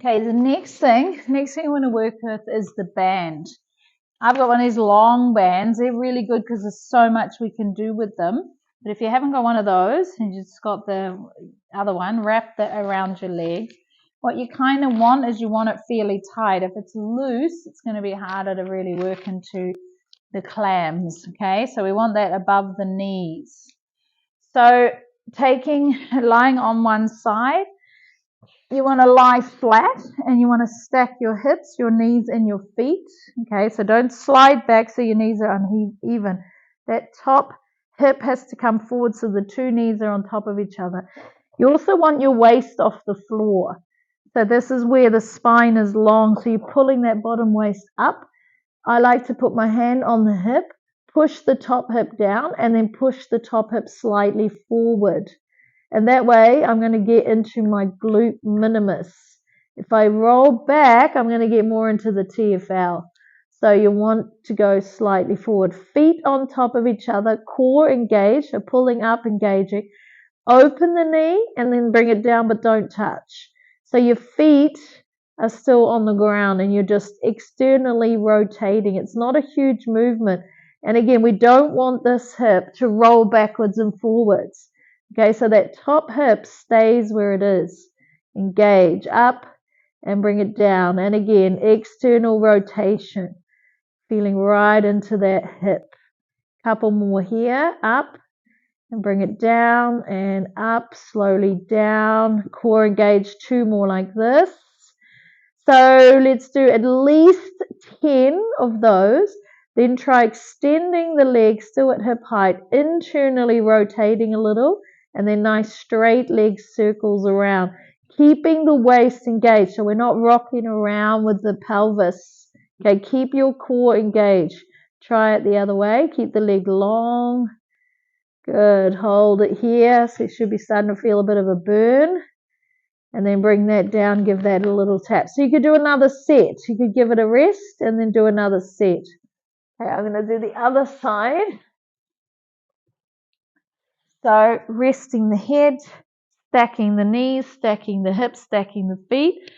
Okay, the next thing I want to work with is the band. I've got one of these long bands. They're really good because there's so much we can do with them. But if you haven't got one of those, and you just got the other one, wrap that around your leg. What you kind of want is you want it fairly tight. If it's loose, it's going to be harder to really work into the clams, okay? So we want that above the knees. So lying on one side, you want to lie flat and you want to stack your hips, your knees and your feet, okay? So don't slide back so your knees are uneven. That top hip has to come forward so the two knees are on top of each other. You also want your waist off the floor. So this is where the spine is long, so you're pulling that bottom waist up. I like to put my hand on the hip, push the top hip down, and then push the top hip slightly forward. And that way, I'm going to get into my glute minimus. If I roll back, I'm going to get more into the TFL. So you want to go slightly forward. Feet on top of each other, core engaged, so pulling up, engaging. Open the knee and then bring it down, but don't touch. So your feet are still on the ground and you're just externally rotating. It's not a huge movement. And again, we don't want this hip to roll backwards and forwards. Okay, so that top hip stays where it is. Engage up and bring it down. And again, external rotation. Feeling right into that hip. Couple more here. Up and bring it down and up. Slowly down. Core engage. Two more like this. So let's do at least 10 of those. Then try extending the leg still at hip height. Internally rotating a little. And then nice straight leg circles around, keeping the waist engaged. So we're not rocking around with the pelvis. Okay, keep your core engaged. Try it the other way. Keep the leg long. Good. Hold it here. So it should be starting to feel a bit of a burn. And then bring that down. Give that a little tap. So you could do another set. You could give it a rest and then do another set. Okay, I'm going to do the other side. So resting the head, stacking the knees, stacking the hips, stacking the feet,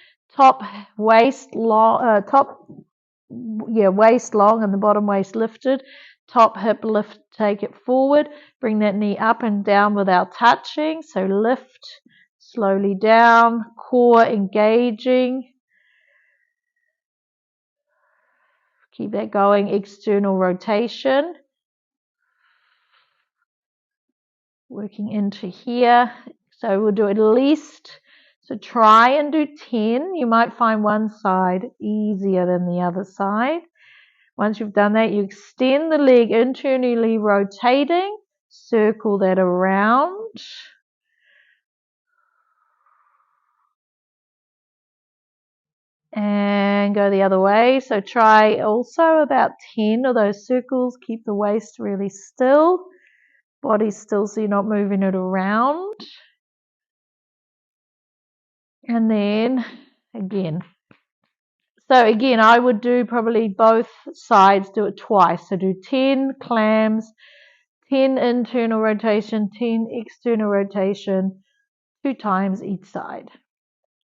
waist long and the bottom waist lifted, top hip lift, take it forward, bring that knee up and down without touching. So lift slowly down, core engaging. Keep that going, external rotation. Working into here. So we'll do at least, so try and do 10. You might find one side easier than the other side. Once you've done that, you extend the leg internally rotating, circle that around. And go the other way. So try also about 10 of those circles. Keep the waist really still. Body still so you're not moving it around. And then again. So again, I would do probably both sides, do it twice. So do 10 clams, 10 internal rotation, 10 external rotation, 2 times each side.